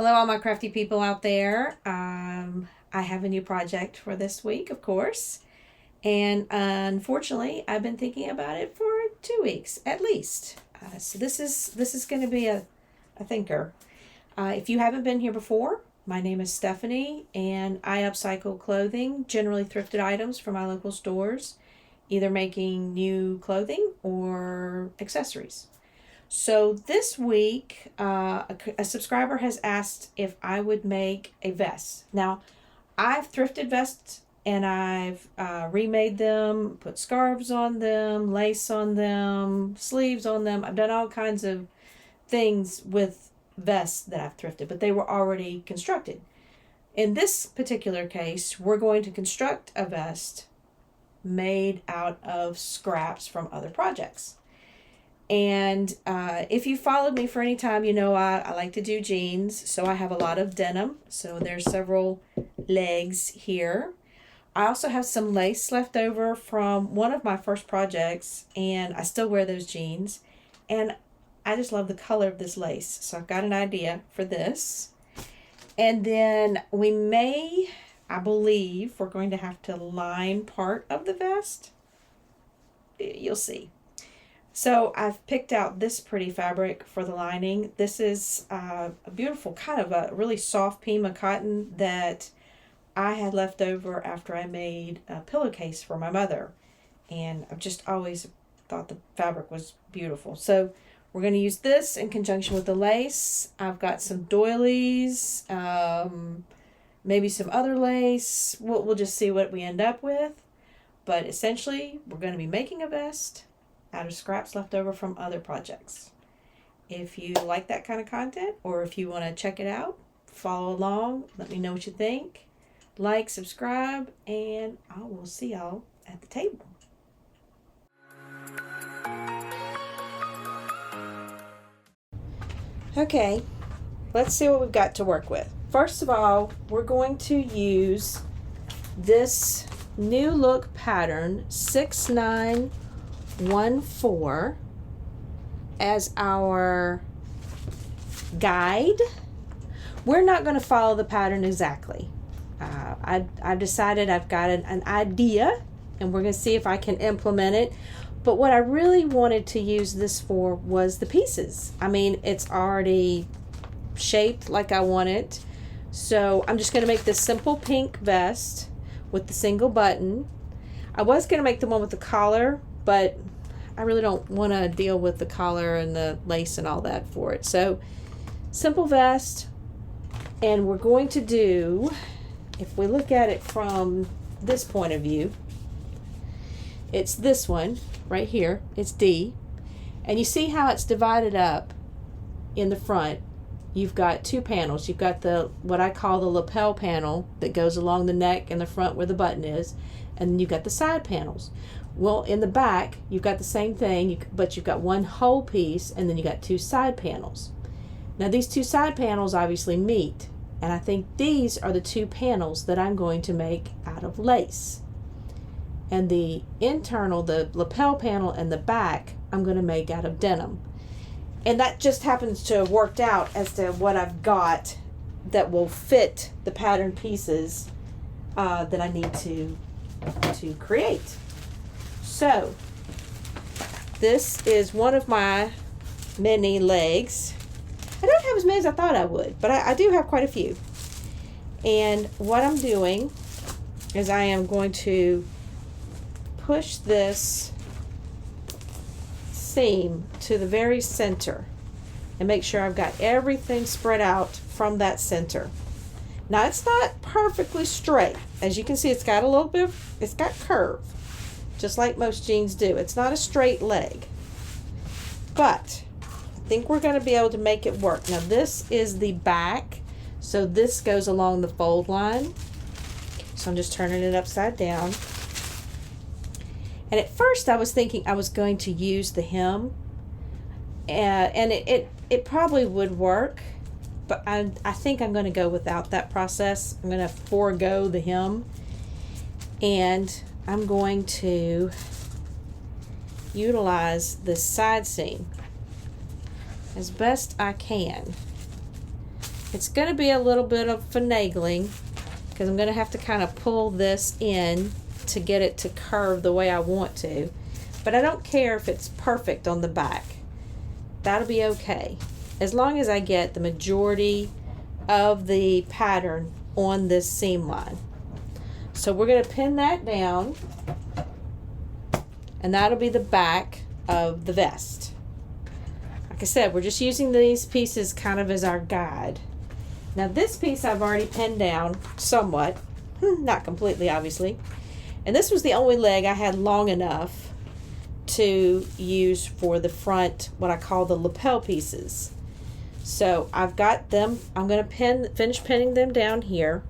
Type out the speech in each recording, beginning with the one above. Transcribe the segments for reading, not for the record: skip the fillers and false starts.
Hello, all my crafty people out there. I have a new project for this week, of course. And unfortunately, I've been thinking about it for 2 weeks at least. So this is going to be a thinker. If you haven't been here before, my name is Stephanie, and I upcycle clothing, generally thrifted items from my local stores, either making new clothing or accessories. So this week, a subscriber has asked if I would make a vest. Now, I've thrifted vests and I've remade them, put scarves on them, lace on them, sleeves on them. I've done all kinds of things with vests that I've thrifted, but they were already constructed. In this particular case, we're going to construct a vest made out of scraps from other projects. And if you followed me for any time, you know I like to do jeans. So I have a lot of denim. So there's several legs here. I also have some lace left over from one of my first projects, and I still wear those jeans. And I just love the color of this lace. So I've got an idea for this. And then we may, I believe, we're going to have to line part of the vest. You'll see. So I've picked out this pretty fabric for the lining. This is a beautiful kind of a really soft Pima cotton that I had left over after I made a pillowcase for my mother. And I've just always thought the fabric was beautiful. So we're going to use this in conjunction with the lace. I've got some doilies, maybe some other lace. We'll just see what we end up with. But essentially, we're going to be making a vest out of scraps left over from other projects. If you like that kind of content, or if you want to check it out, follow along, let me know what you think. Like, subscribe, and I will see y'all at the table. Okay, let's see what we've got to work with. First of all, we're going to use this new look pattern 6914 as our guide. We're not going to follow the pattern exactly. I decided I've got an idea, and we're going to see if I can implement it. But what I really wanted to use this for was the pieces. I mean, it's already shaped like I want it. So I'm just going to make this simple pink vest with the single button. I was going to make the one with the collar, but I really don't want to deal with the collar and the lace and all that for it. So simple vest, and we're going to do, if we look at it from this point of view, it's this one right here. It's D. And you see how it's divided up in the front. You've got two panels. You've got the what I call the lapel panel that goes along the neck and the front where the button is, and then you've got the side panels. Well, in the back you've got the same thing, but you've got one whole piece, and then you got two side panels. Now these two side panels obviously meet, and I think these are the two panels that I'm going to make out of lace. And the internal, the lapel panel, and the back I'm going to make out of denim. And that just happens to have worked out as to what I've got that will fit the pattern pieces that I need to create. So this is one of my many legs. I don't have as many as I thought I would, but I do have quite a few. And what I'm doing is I am going to push this seam to the very center and make sure I've got everything spread out from that center. Now it's not perfectly straight. As you can see, it's got a little bit of, it's got curve, just like most jeans do. It's not a straight leg, but I think we're going to be able to make it work. Now this is the back, so this goes along the fold line. So I'm just turning it upside down. And at first I was thinking I was going to use the hem, and it probably would work, but I think I'm going to go without that process. I'm going to forego the hem, and I'm going to utilize this side seam as best I can It's going to be a little bit of finagling because I'm going to have to kind of pull this in to get it to curve the way I want to. But I don't care if it's perfect on the back. That'll be okay, as long as I get the majority of the pattern on this seam line. So we're going to pin that down, and that'll be the back of the vest. Like I said, we're just using these pieces kind of as our guide. Now this piece I've already pinned down somewhat, not completely obviously, and this was the only leg I had long enough to use for the front, what I call the lapel pieces. So I've got them. I'm going to finish pinning them down here.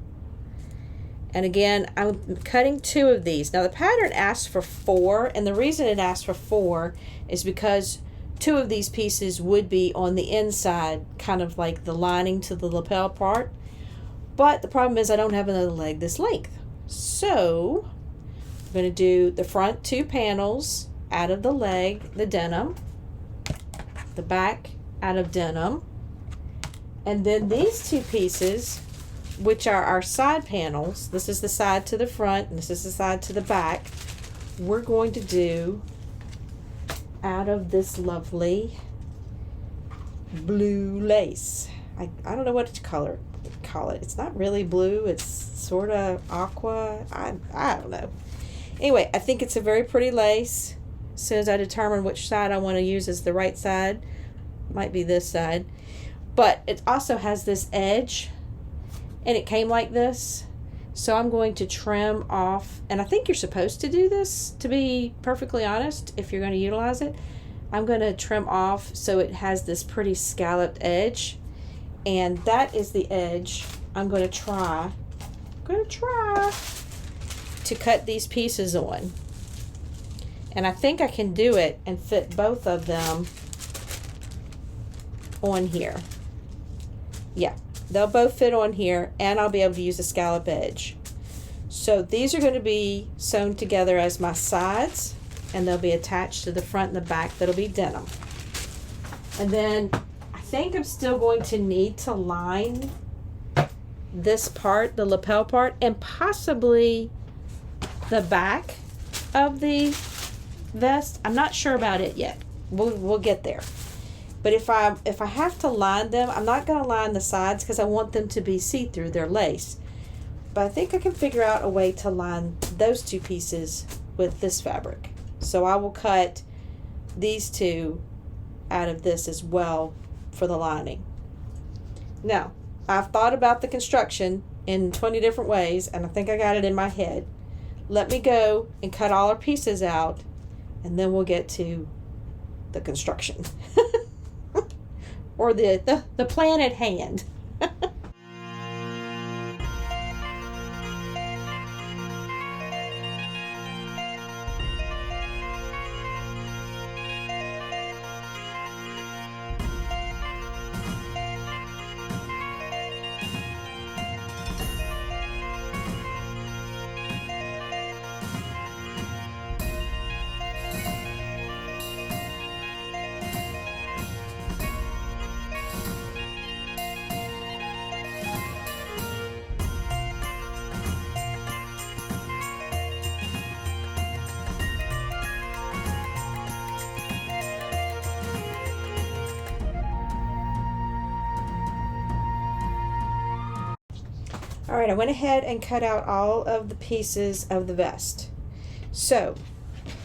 And again, I'm cutting 2 of these. Now the pattern asks for 4, and the reason it asks for 4 is because 2 of these pieces would be on the inside, kind of like the lining to the lapel part. But the problem is I don't have another leg this length. So I'm going to do the front 2 panels out of the leg, the denim, the back out of denim, and then these 2 pieces, which are our side panels. This is the side to the front, and this is the side to the back. We're going to do out of this lovely blue lace. I don't know what to call it. It's not really blue. It's sort of aqua. I don't know. Anyway, I think it's a very pretty lace. As soon as I determine which side I want to use as the right side, might be this side. But it also has this edge, and it came like this. So I'm going to trim off, and I think you're supposed to do this, to be perfectly honest, if you're going to utilize it. I'm going to trim off so it has this pretty scalloped edge, and that is the edge I'm going to try to cut these pieces on. And I think I can do it and fit both of them on here. Yeah, they'll both fit on here, and I'll be able to use a scallop edge. So these are going to be sewn together as my sides, and they'll be attached to the front and the back. That'll be denim. And then I think I'm still going to need to line this part, the lapel part, and possibly the back of the vest. I'm not sure about it yet. We'll get there. But if I have to line them, I'm not going to line the sides because I want them to be see-through. They're lace. But I think I can figure out a way to line those 2 pieces with this fabric. So I will cut these 2 out of this as well for the lining. Now, I've thought about the construction in 20 different ways, and I think I got it in my head. Let me go and cut all our pieces out, and then we'll get to the construction. Or the plan at hand. All right, I went ahead and cut out all of the pieces of the vest. So,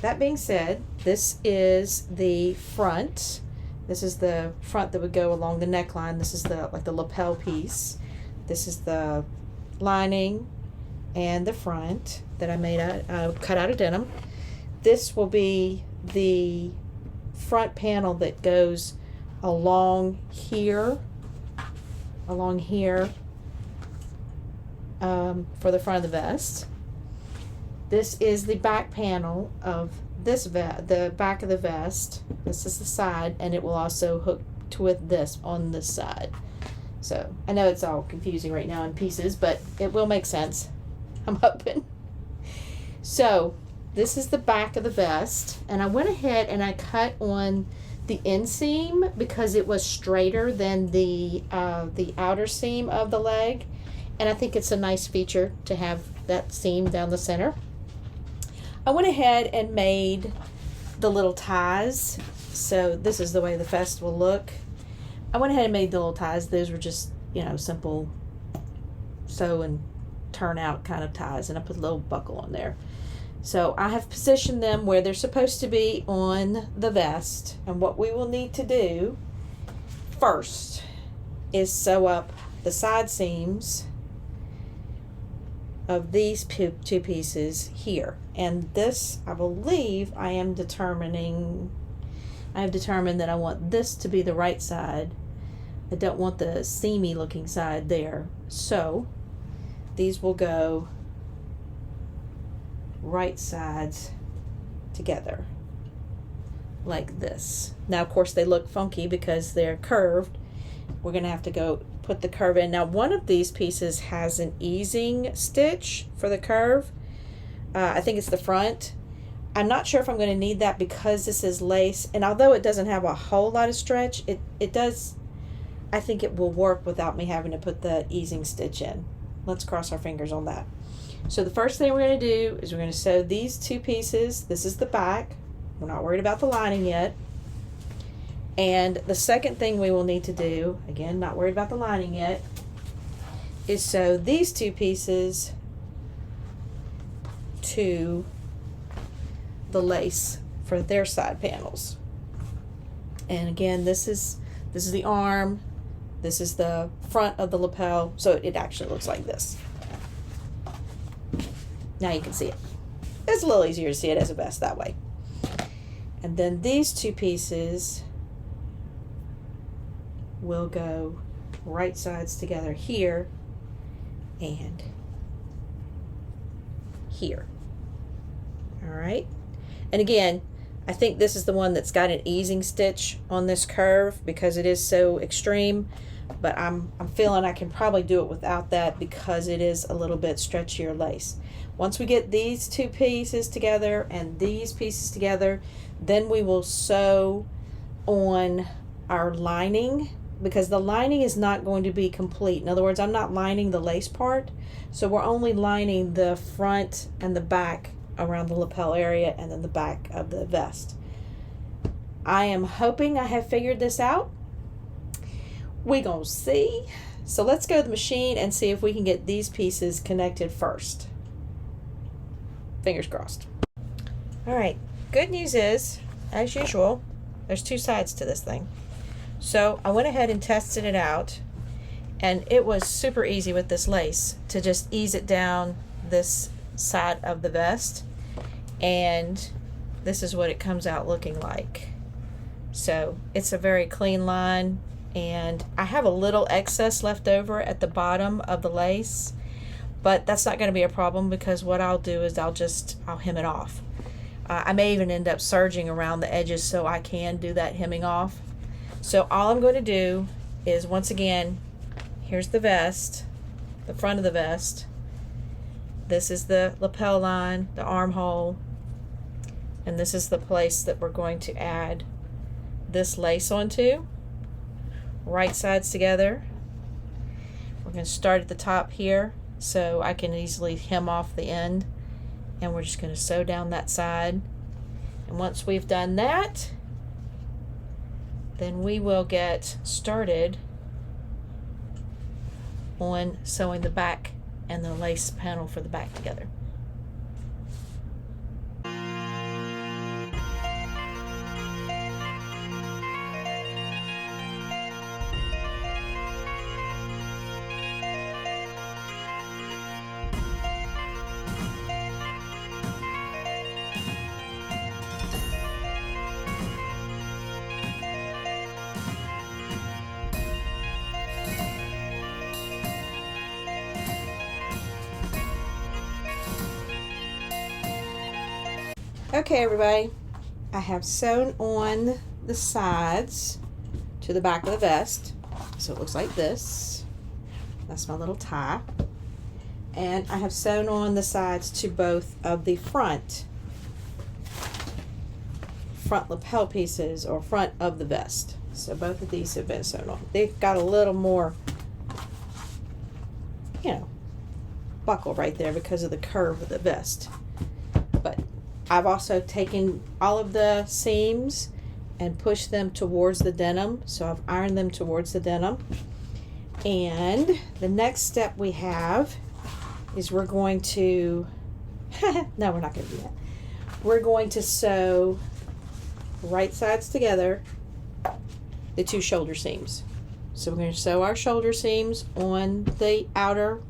that being said, this is the front. This is the front that would go along the neckline. This is the lapel piece. This is the lining and the front that I made cut out of denim. This will be the front panel that goes along here, for the front of the vest. This is the back panel of this the back of the vest. This is the side, and it will also hook with this on this side. So I know it's all confusing right now in pieces, but it will make sense, I'm hoping. So this is the back of the vest, and I went ahead and I cut on the inseam because it was straighter than the outer seam of the leg, and I think it's a nice feature to have that seam down the center. I went ahead and made the little ties. So this is the way the vest will look. I went ahead and made the little ties. Those were just, simple sew and turn out kind of ties, and I put a little buckle on there. So I have positioned them where they're supposed to be on the vest, and what we will need to do first is sew up the side seams of these two pieces here. And this, I believe, I have determined that I want this to be the right side. I don't want the seamy looking side there. So these will go right sides together like this. Now, of course, they look funky because they're curved. We're going to have to go put the curve in. Now, one of these pieces has an easing stitch for the curve. I think it's the front. I'm not sure if I'm going to need that because this is lace, and although it doesn't have a whole lot of stretch, it does, I think it will work without me having to put the easing stitch in. Let's cross our fingers on that. So the first thing we're going to do is we're going to sew these two pieces. This is the back. We're not worried about the lining yet. And the second thing we will need to do, again, not worried about the lining yet, is sew these two pieces to the lace for their side panels. And again, this is the arm, this is the front of the lapel, so it actually looks like this. Now you can see it. It's a little easier to see it as a vest that way. And then these two pieces will go right sides together here and here. All right. And again, I think this is the one that's got an easing stitch on this curve because it is so extreme, but I'm feeling I can probably do it without that because it is a little bit stretchier lace. Once we get these two pieces together and these pieces together, then we will sew on our lining, because the lining is not going to be complete. In other words, I'm not lining the lace part, so we're only lining the front and the back around the lapel area and then the back of the vest. I am hoping I have figured this out. We gonna see. So let's go to the machine and see if we can get these pieces connected first. Fingers crossed. All right, good news is, as usual, there's two sides to this thing. So I went ahead and tested it out, and it was super easy with this lace to just ease it down this side of the vest, and this is what it comes out looking like. So it's a very clean line, and I have a little excess left over at the bottom of the lace, but that's not going to be a problem because what I'll do is I'll hem it off. I may even end up serging around the edges so I can do that hemming off. So all I'm going to do is, once again, here's the vest, the front of the vest. This is the lapel line, the armhole, and this is the place that we're going to add this lace onto. Right sides together. We're going to start at the top here so I can easily hem off the end, and we're just going to sew down that side. And once we've done that, then we will get started on sewing the back and the lace panel for the back together. Okay, everybody, I have sewn on the sides to the back of the vest, so it looks like this. That's my little tie. And I have sewn on the sides to both of the front front lapel pieces or front of the vest. So both of these have been sewn on. They've got a little more, you know, buckle right there because of the curve of the vest. But I've also taken all of the seams and pushed them towards the denim. So I've ironed them towards the denim. And the next step we have is we're going to, no, we're not going to do that. We're going to sew right sides together the two shoulder seams. So we're going to sew our shoulder seams on the outer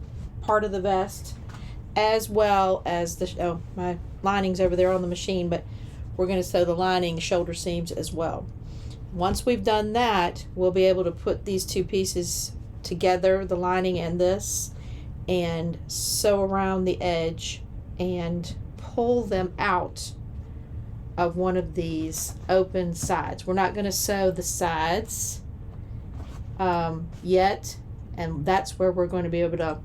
part of the vest, as well as the, my lining's over there on the machine, but we're going to sew the lining shoulder seams as well. Once we've done that, we'll be able to put these two pieces together, the lining and this, and sew around the edge and pull them out of one of these open sides. We're not going to sew the sides yet, and that's where we're going to be able to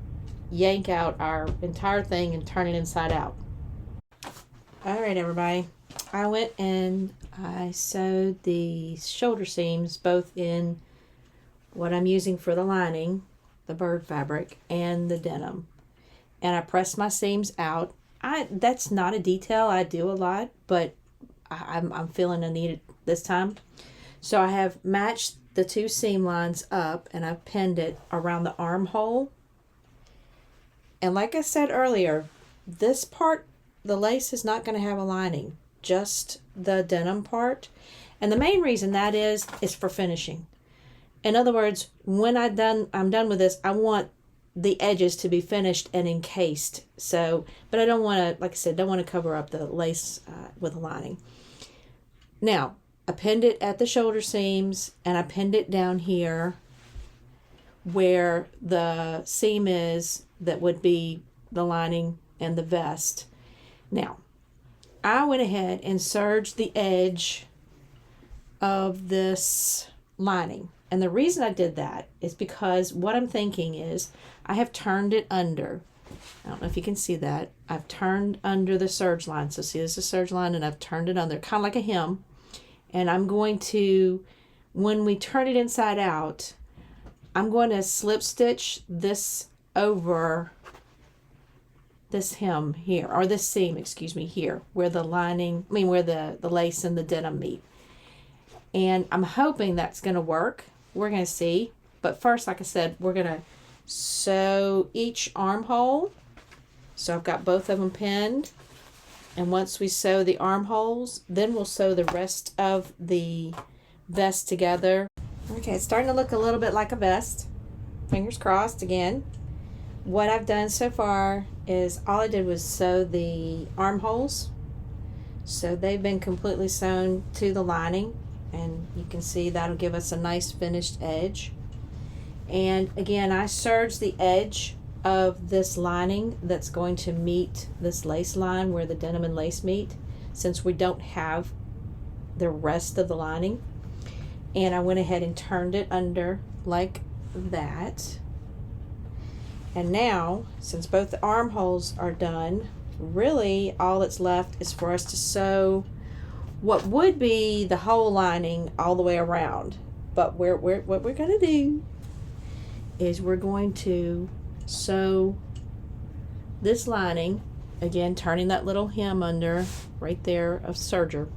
yank out our entire thing and turn it inside out. All right, everybody, I went and I sewed the shoulder seams both in what I'm using for the lining, the bird fabric, and the denim, and I pressed my seams out. That's not a detail I do a lot, but I'm feeling I need it this time. So I have matched the two seam lines up, and I've pinned it around the armhole. And like I said earlier, this part, the lace is not going to have a lining, just the denim part. And the main reason that is for finishing. In other words, when I'm done with this, I want the edges to be finished and encased. So, but I don't want to, like I said, don't want to cover up the lace with a lining. Now, I pinned it at the shoulder seams, and I pinned it down here where the seam is that would be the lining and the vest. Now, I went ahead and serged the edge of this lining. And the reason I did that is because what I'm thinking is I have turned it under. I don't know if you can see that. I've turned under the serge line. So see, this is a serge line, and I've turned it under, kind of like a hem. And I'm going to, when we turn it inside out, I'm going to slip stitch this over this hem here, or this seam, excuse me, here, where the lining, where the lace and the denim meet. And I'm hoping that's going to work. We're going to see. But first, like I said, we're going to sew each armhole. So I've got both of them pinned. And once we sew the armholes, then we'll sew the rest of the vest together. Okay, it's starting to look a little bit like a vest. Fingers crossed again. What I've done so far is all I did was sew the armholes. So they've been completely sewn to the lining. And you can see that'll give us a nice finished edge. And again, I serged the edge of this lining that's going to meet this lace line where the denim and lace meet, since we don't have the rest of the lining. And I went ahead and turned it under like that. And now, since both the armholes are done, really all that's left is for us to sew what would be the whole lining all the way around. But what we're going to do is we're going to sew this lining, again turning that little hem under right there of serger,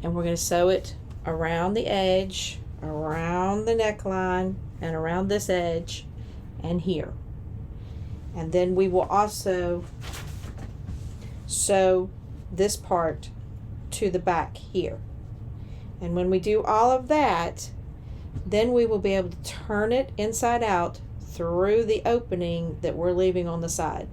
and we're going to sew it around the edge, around the neckline, and around this edge and here. And then we will also sew this part to the back here. And when we do all of that, then we will be able to turn it inside out through the opening that we're leaving on the side.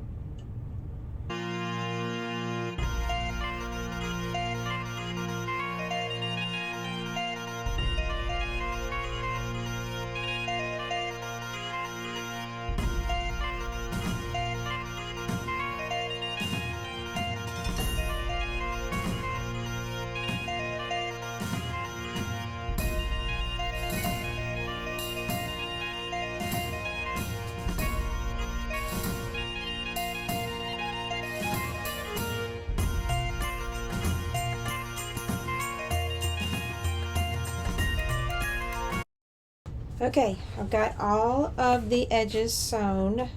Okay, I've got all of the edges sewn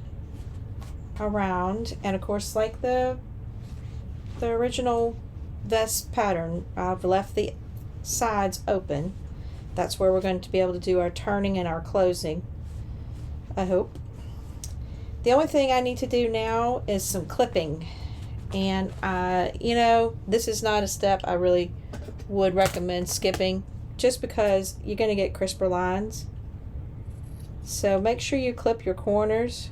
around, and of course, like the original vest pattern, I've left the sides open. That's where we're going to be able to do our turning and our closing, I hope. The only thing I need to do now is some clipping, and you know, this is not a step I really would recommend skipping, just because you're going to get crisper lines. So make sure you clip your corners.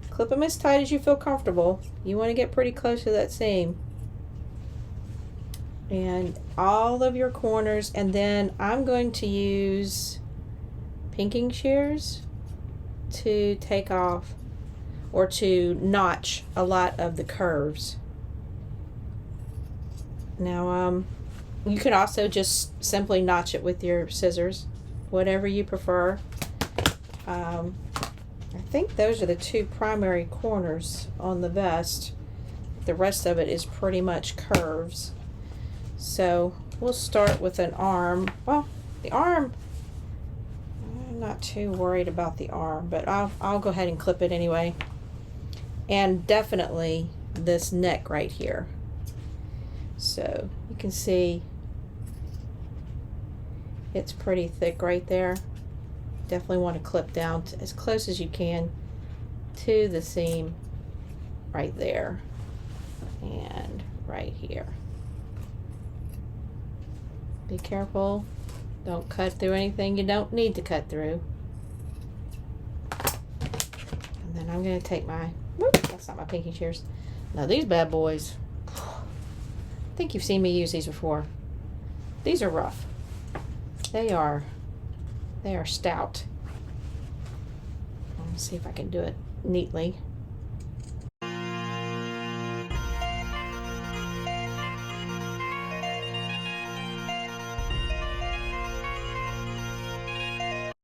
Clip them as tight as you feel comfortable. You want to get pretty close to that seam. And all of your corners, and then I'm going to use pinking shears to take off or to notch a lot of the curves. Now you could also just simply notch it with your scissors, whatever you prefer. I think those are the two primary corners on the vest. The rest of it is pretty much curves. So we'll start with an arm. Well, the arm, I'm not too worried about the arm, but I'll go ahead and clip it anyway. And definitely this neck right here. So you can see it's pretty thick right there. Definitely want to clip down to as close as you can to the seam right there and right here. Be careful, don't cut through anything you don't need to cut through. And then I'm going to take my, whoop, that's not my pinky shears. Now these bad boys, I think you've seen me use these before. These are rough. They are stout. Let's see if I can do it neatly.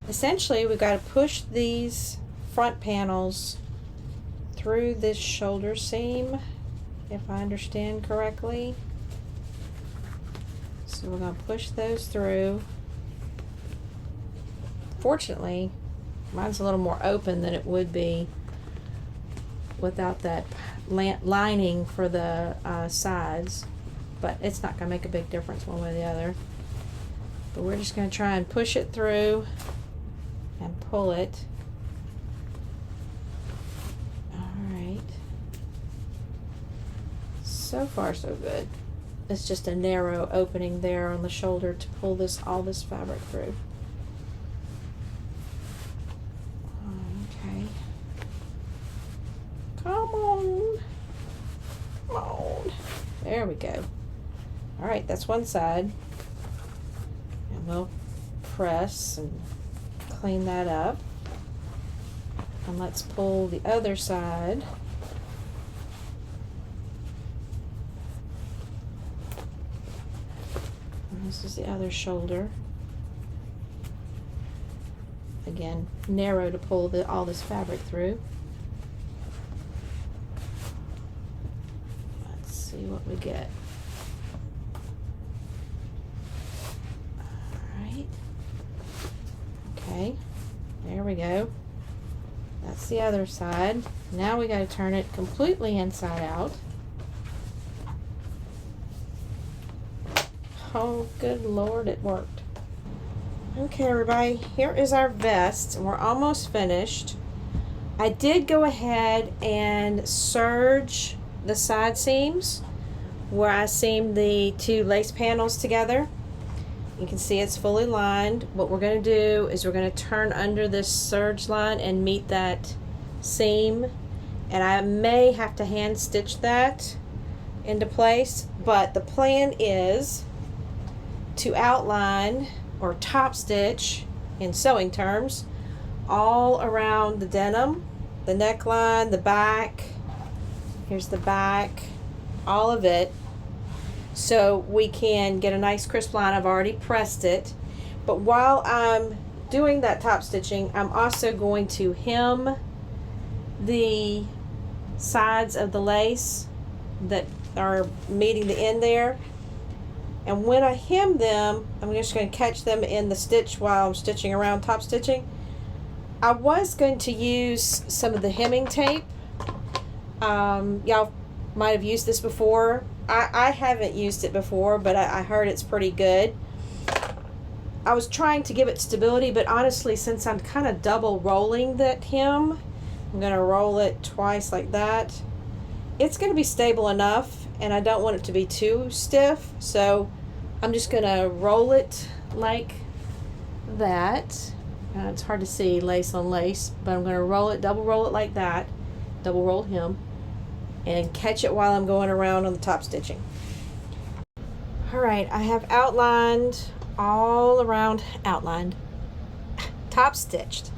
Essentially, we've got to push these front panels through this shoulder seam, if I understand correctly. So we're going to push those through. Fortunately, mine's a little more open than it would be without that lining for the sides, but it's not going to make a big difference one way or the other. But we're just going to try and push it through and pull it. Alright. So far so good. It's just a narrow opening there on the shoulder to pull all this fabric through. Okay. Come on. Come on. There we go. Alright, that's one side. And we'll press and clean that up. And let's pull the other side. And this is the other shoulder. Again, narrow to pull all this fabric through. Let's see what we get. Alright. Okay, there we go. That's the other side. Now we got to turn it completely inside out. Oh, good Lord, it worked. Okay, everybody, here is our vest. We're almost finished. I did go ahead and serge the side seams where I seamed the two lace panels together. You can see it's fully lined. What we're going to do is we're going to turn under this serge line and meet that seam. And I may have to hand stitch that into place, but the plan is to outline or top stitch in sewing terms all around the denim, the neckline, the back. Here's the back, all of it, so we can get a nice crisp line. I've already pressed it, but while I'm doing that top stitching, I'm also going to hem the sides of the lace that are meeting the end there. And when I hem them, I'm just going to catch them in the stitch while I'm stitching around, top stitching. I was going to use some of the hemming tape. Y'all might have used this before. I haven't used it before, but I heard it's pretty good. I was trying to give it stability, but honestly, since I'm kind of double rolling that hem, I'm going to roll it twice like that. It's going to be stable enough, and I don't want it to be too stiff, so I'm just going to roll it like that. It's hard to see lace on lace, but I'm going to roll it, double roll it like that, double roll hem, and catch it while I'm going around on the top stitching. Alright, I have outlined all around, top stitched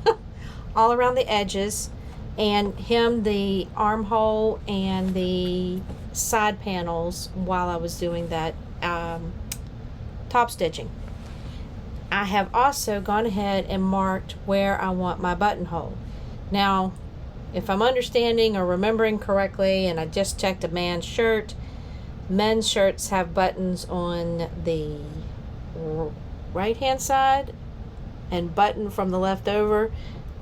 all around the edges and hemmed the armhole and the side panels while I was doing that top stitching. I have also gone ahead and marked where I want my buttonhole. Now, if I'm understanding or remembering correctly, and I just checked a man's shirt, men's shirts have buttons on the right hand side and button from the left over.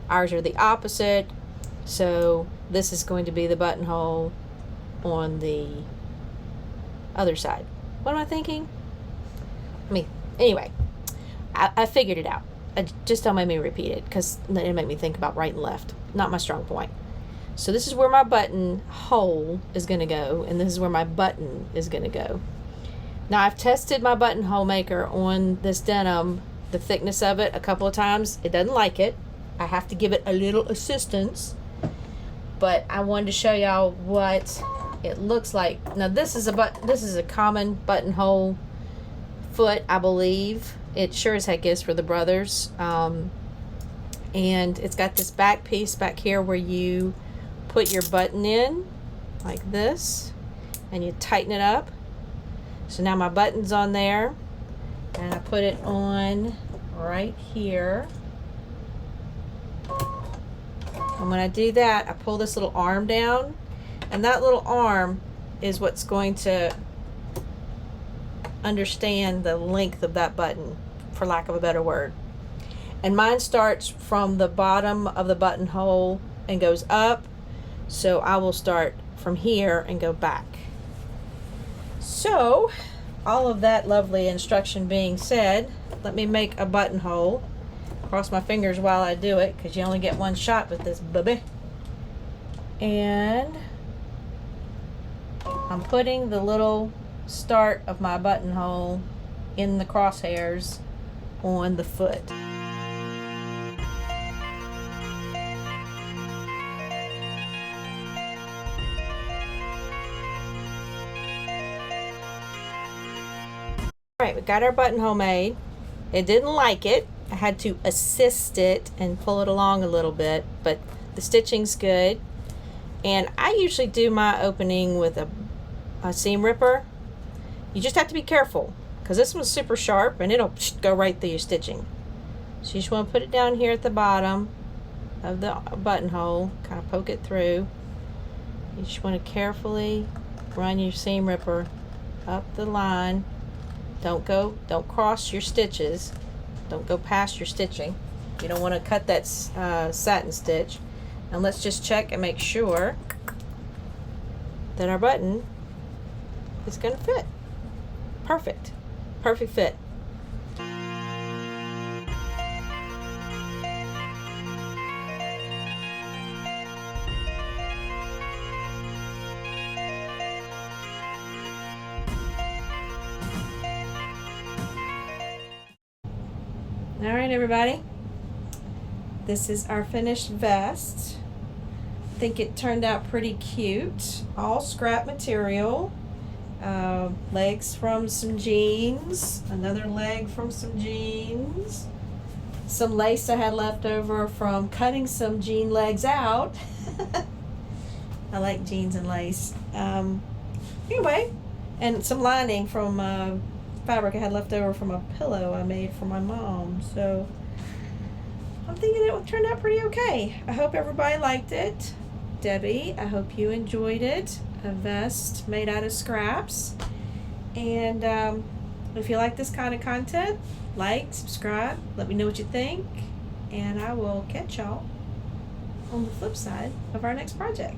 Ours are the opposite, so this is going to be the buttonhole on the other side. What am I thinking? Anyway, I figured it out. Just don't make me repeat it, because it'll make me think about right and left. Not my strong point. So this is where my button hole is going to go, and this is where my button is going to go. Now, I've tested my buttonhole maker on this denim, the thickness of it, a couple of times. It doesn't like it. I have to give it a little assistance. But I wanted to show y'all what it looks like. Now, this is a common buttonhole foot, I believe. It sure as heck is for the brothers. And it's got this back piece back here where you put your button in like this, and you tighten it up. So now my button's on there, and I put it on right here. And when I do that, I pull this little arm down, and that little arm is what's going to understand the length of that button, for lack of a better word. And mine starts from the bottom of the buttonhole and goes up, so I will start from here and go back. So, all of that lovely instruction being said, let me make a buttonhole. Cross my fingers while I do it, because you only get one shot with this baby. And I'm putting the little start of my buttonhole in the crosshairs on the foot. Alright, we got our buttonhole made. It didn't like it. I had to assist it and pull it along a little bit, but the stitching's good. And I usually do my opening with a seam ripper. You just have to be careful, because this one's super sharp and it'll go right through your stitching. So you just want to put it down here at the bottom of the buttonhole, kind of poke it through. You just want to carefully run your seam ripper up the line. Don't cross your stitches. Don't go past your stitching. You don't want to cut that satin stitch. And let's just check and make sure that our button is going to fit. Perfect. Perfect fit. All right, everybody. This is our finished vest. I think it turned out pretty cute. All scrap material. Legs from some jeans. Another leg from some jeans. Some lace I had left over from cutting some jean legs out. I like jeans and lace. Anyway, and some lining from fabric I had left over from a pillow I made for my mom. So I'm thinking it turned out pretty okay. I hope everybody liked it. Debbie, I hope you enjoyed it. A vest made out of scraps. And If you like this kind of content, like, subscribe, let me know what you think, and I will catch y'all on the flip side of our next project.